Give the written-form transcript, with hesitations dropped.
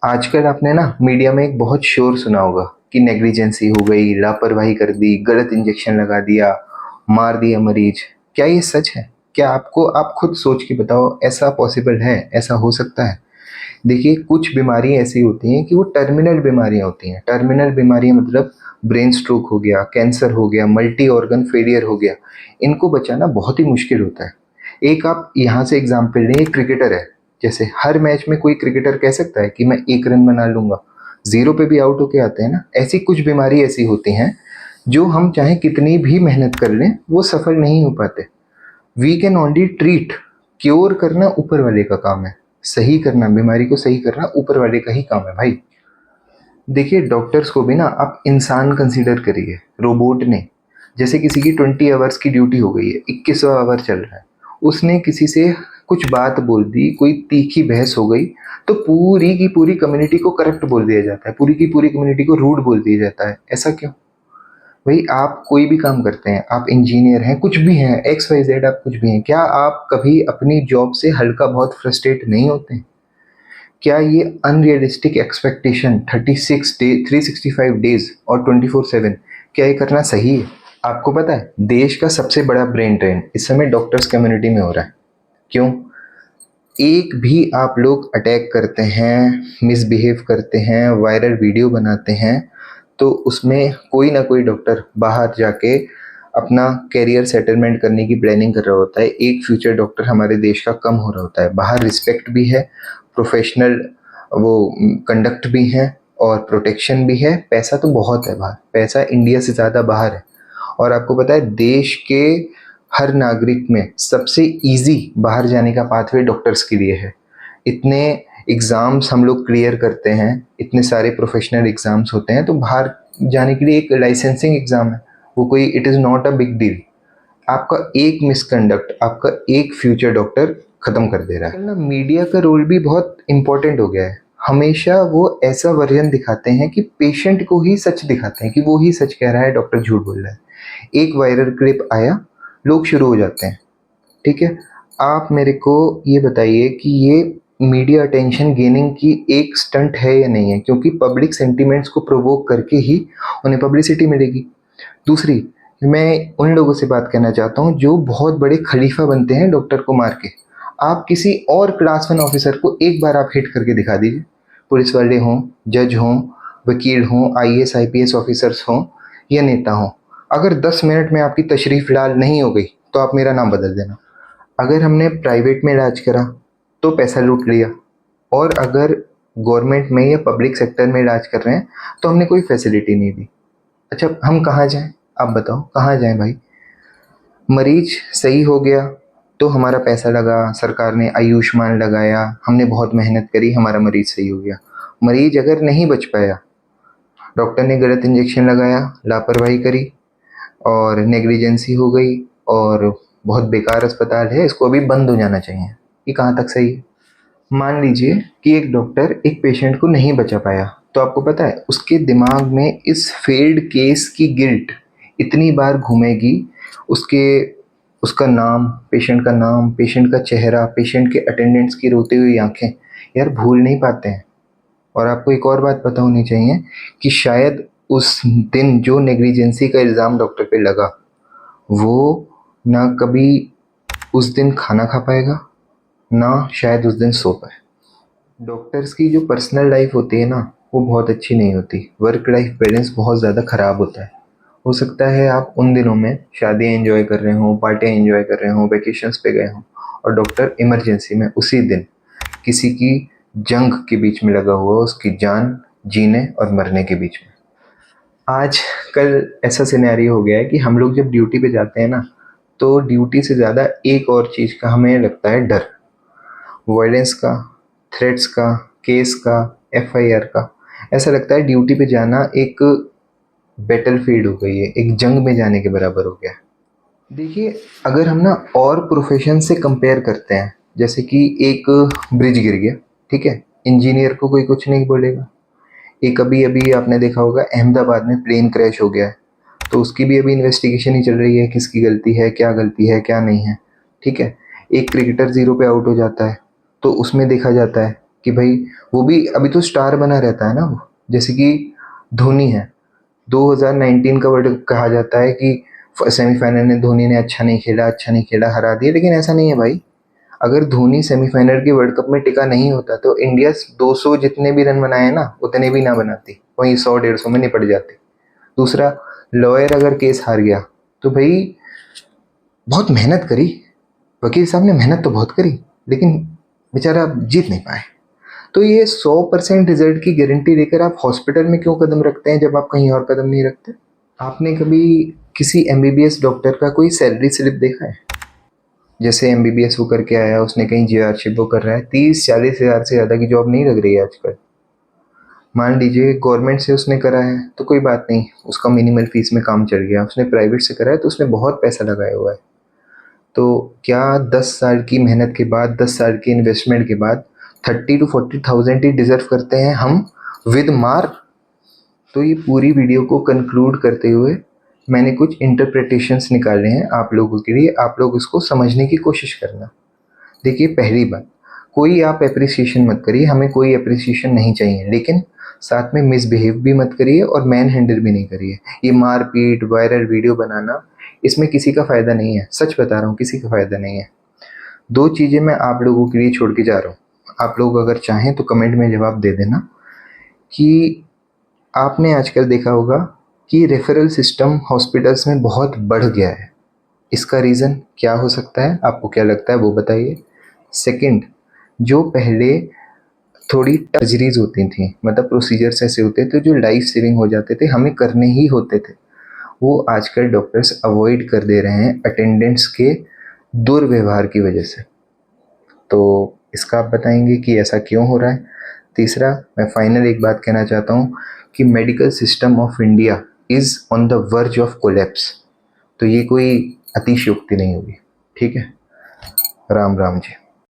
आजकल आपने ना मीडिया में एक बहुत शोर सुना होगा कि नेग्लिजेंसी हो गई, लापरवाही कर दी, गलत इंजेक्शन लगा दिया, मार दिया मरीज। क्या ये सच है? क्या आप खुद सोच के बताओ, ऐसा पॉसिबल है? ऐसा हो सकता है? देखिए, कुछ बीमारी ऐसी होती हैं कि वो टर्मिनल बीमारियां होती हैं। टर्मिनल बीमारियां मतलब ब्रेन स्ट्रोक हो गया, कैंसर हो गया, मल्टी ऑर्गन फेलियर हो गया। इनको बचाना बहुत ही मुश्किल होता है। एक आप यहाँ से एग्जाम्पल लें, एक क्रिकेटर है। जैसे हर मैच में कोई क्रिकेटर कह सकता है कि मैं 1 रन बना लूंगा, जीरो पे भी आउट होके आते हैं ना। ऐसी कुछ बीमारी ऐसी होती हैं जो हम चाहे कितनी भी मेहनत कर लें वो सफल नहीं हो पाते। We can only treat. Cure करना ऊपर वाले का काम है। सही करना, बीमारी को सही करना ऊपर वाले का ही काम है भाई। देखिए, डॉक्टर्स को भी ना आप इंसान कंसीडर करिए, रोबोट ने। जैसे किसी की 20 आवर्स की ड्यूटी हो गई है, 21वां आवर चल रहा है, उसने किसी से कुछ बात बोल दी, कोई तीखी बहस हो गई, तो पूरी की पूरी कम्युनिटी को करप्ट बोल दिया जाता है, पूरी की पूरी कम्युनिटी को रूड बोल दिया जाता है। ऐसा क्यों? भाई, आप कोई भी काम करते हैं, आप इंजीनियर हैं, कुछ भी हैं, एक्स वाई जेड, आप कुछ भी हैं, क्या आप कभी अपनी जॉब से हल्का बहुत फ्रस्ट्रेट नहीं होते? क्या ये अनरियलिस्टिक एक्सपेक्टेशन 365 डेज और 24/7, क्या ये करना सही है? आपको पता है, देश का सबसे बड़ा ब्रेन ड्रेन इस समय डॉक्टर्स कम्युनिटी में हो रहा है। क्यों? एक भी आप लोग अटैक करते हैं, मिसबिहेव करते हैं, वायरल वीडियो बनाते हैं, तो उसमें कोई ना कोई डॉक्टर बाहर जाके अपना करियर सेटलमेंट करने की प्लानिंग कर रहा होता है। एक फ्यूचर डॉक्टर हमारे देश का कम हो रहा होता है। बाहर रिस्पेक्ट भी है, प्रोफेशनल वो कंडक्ट भी है, और प्रोटेक्शन भी है। पैसा तो बहुत है बाहर, पैसा इंडिया से ज़्यादा बाहर है। और आपको पता है, देश के हर नागरिक में सबसे इजी बाहर जाने का पाथवे डॉक्टर्स के लिए है। इतने एग्ज़ाम्स हम लोग क्लियर करते हैं, इतने सारे प्रोफेशनल एग्ज़ाम्स होते हैं, तो बाहर जाने के लिए एक लाइसेंसिंग एग्ज़ाम है। वो कोई it is not a big deal. आपका एक मिसकंडक्ट आपका एक फ्यूचर डॉक्टर खत्म कर दे रहा है ना। मीडिया का रोल भी बहुत इंपॉर्टेंट हो गया है। हमेशा वो ऐसा वर्जन दिखाते हैं कि पेशेंट को ही सच दिखाते हैं कि वो ही सच कह रहा है, डॉक्टर झूठ बोल रहा है। एक वायरल क्लिप आया, लोग शुरू हो जाते हैं। ठीक है, आप मेरे को ये बताइए कि ये मीडिया अटेंशन गेनिंग की एक स्टंट है या नहीं है? क्योंकि पब्लिक सेंटिमेंट्स को प्रोवोक करके ही उन्हें पब्लिसिटी मिलेगी। दूसरी, मैं उन लोगों से बात करना चाहता हूँ जो बहुत बड़े खलीफा बनते हैं डॉक्टर को मार के। आप किसी और क्लास 1 ऑफिसर को एक बार आप हिट करके दिखा दीजिए, पुलिस वाले हों, जज हों, वकील हों, आईएएस आईपीएस ऑफिसर्स हों या नेता हों, अगर 10 मिनट में आपकी तशरीफ लाल नहीं हो गई तो आप मेरा नाम बदल देना। अगर हमने प्राइवेट में इलाज करा तो पैसा लूट लिया, और अगर गवर्नमेंट में या पब्लिक सेक्टर में इलाज कर रहे हैं तो हमने कोई फैसिलिटी नहीं दी। अच्छा, हम कहाँ जाएं? आप बताओ, कहाँ जाएं भाई? मरीज सही हो गया तो हमारा पैसा लगा, सरकार ने आयुष्मान लगाया, हमने बहुत मेहनत करी, हमारा मरीज सही हो गया। मरीज अगर नहीं बच पाया, डॉक्टर ने गलत इंजेक्शन लगाया, लापरवाही करी और नेग्लिजेंसी हो गई, और बहुत बेकार अस्पताल है, इसको अभी बंद हो जाना चाहिए। ये कहाँ तक सही है? मान लीजिए कि एक डॉक्टर एक पेशेंट को नहीं बचा पाया, तो आपको पता है उसके दिमाग में इस फेल्ड केस की गिल्ट इतनी बार घूमेगी। उसके उसका नाम, पेशेंट का नाम, पेशेंट का चेहरा, पेशेंट के अटेंडेंट्स की रोती हुई आंखें, यार भूल नहीं पाते हैं। और आपको एक और बात पता होनी चाहिए कि शायद उस दिन जो नेग्लिजेंसी का इल्ज़ाम डॉक्टर पे लगा, वो ना कभी उस दिन खाना खा पाएगा, ना शायद उस दिन सो पाए। डॉक्टर्स की जो पर्सनल लाइफ होती है ना, वो बहुत अच्छी नहीं होती। वर्क लाइफ बैलेंस बहुत ज़्यादा ख़राब होता है। हो सकता है आप उन दिनों में शादियाँ एंजॉय कर रहे हों, पार्टियाँ एंजॉय कर रहे हों, वेकेशंस पे गए हों, और डॉक्टर इमरजेंसी में उसी दिन किसी की जंग के बीच में लगा हुआ, उसकी जान जीने और मरने के बीच में। आज कल ऐसा सिनेरियो हो गया है कि हम लोग जब ड्यूटी पे जाते हैं ना, तो ड्यूटी से ज़्यादा एक और चीज़ का हमें लगता है डर। वायलेंस का, थ्रेट्स का, केस का, एफआईआर का। ऐसा लगता है ड्यूटी पे जाना एक बैटलफील्ड हो गई है, एक जंग में जाने के बराबर हो गया है। देखिए, अगर हम ना और प्रोफेशन से कंपेयर करते हैं, जैसे कि एक ब्रिज गिर गया, ठीक है, इंजीनियर को कोई कुछ नहीं बोलेगा। एक अभी अभी आपने देखा होगा अहमदाबाद में प्लेन क्रैश हो गया है, तो उसकी भी अभी इन्वेस्टिगेशन ही चल रही है, किसकी गलती है क्या नहीं है। ठीक है, एक क्रिकेटर जीरो पे आउट हो जाता है तो उसमें देखा जाता है कि भाई वो भी अभी तो स्टार बना रहता है ना वो, जैसे कि धोनी है। 2019 का वर्ल्ड कप कहा जाता है कि सेमीफाइनल में धोनी ने अच्छा नहीं खेला, हरा दिया, लेकिन ऐसा नहीं है भाई। अगर धोनी सेमीफाइनल के वर्ल्ड कप में टिका नहीं होता तो इंडिया 200 जितने भी रन बनाए ना उतने भी ना बनाती, वहीं 100-150 में निपट जाती। दूसरा, लॉयर अगर केस हार गया तो भाई बहुत मेहनत करी, वकील साहब ने मेहनत तो बहुत करी, लेकिन बेचारा जीत नहीं पाए। तो ये 100% रिजल्ट की गारंटी देकर आप हॉस्पिटल में क्यों कदम रखते हैं जब आप कहीं और कदम नहीं रखते? आपने कभी किसी एमबीबीएस डॉक्टर का कोई सैलरी स्लिप देखा है? जैसे एमबीबीएस वो करके आया, उसने कहीं जीआरशिप वो कर रहा है, 30-40 हज़ार से ज़्यादा की जॉब नहीं लग रही है आजकल। मान लीजिए गवर्नमेंट से उसने करा है तो कोई बात नहीं, उसका मिनिमल फीस में काम चल गया। उसने प्राइवेट से करा है तो उसने बहुत पैसा लगाया हुआ है। तो क्या 10 साल की मेहनत के बाद, 10 साल की इन्वेस्टमेंट के बाद 30-40 थाउजेंड ही डिजर्व करते हैं हम विद मार्क? तो ये पूरी वीडियो को कंक्लूड करते हुए मैंने कुछ इंटरप्रिटेशंस निकाले हैं आप लोगों के लिए, आप लोग इसको समझने की कोशिश करना। देखिए, पहली बात, कोई आप एप्रिसिएशन मत करिए, हमें कोई एप्रिसिएशन नहीं चाहिए, लेकिन साथ में मिसबिहेव भी मत करिए और मैन हैंडल भी नहीं करिए। ये मारपीट, वायरल वीडियो बनाना, इसमें किसी का फ़ायदा नहीं है। सच बता रहा हूँ, किसी का फ़ायदा नहीं है। 2 चीज़ें मैं आप लोगों के लिए छोड़ के जा रहा हूँ। आप लोग अगर चाहें तो कमेंट में जवाब दे देना कि आपने आजकल देखा होगा कि रेफरल सिस्टम हॉस्पिटल्स में बहुत बढ़ गया है। इसका रीज़न क्या हो सकता है? आपको क्या लगता है वो बताइए। सेकंड, जो पहले थोड़ी सर्जरीज होती थी, मतलब प्रोसीजर्स ऐसे होते थे जो लाइफ सेविंग हो जाते थे, हमें करने ही होते थे, वो आजकल डॉक्टर्स अवॉइड कर दे रहे हैं अटेंडेंट्स के दुर्व्यवहार की वजह से। तो इसका आप बताएंगे कि ऐसा क्यों हो रहा है? तीसरा, मैं फाइनल एक बात कहना चाहता हूँ कि medical system of India is on the verge of collapse. तो ये कोई अतिशयोक्ति नहीं होगी। ठीक है, राम राम जी।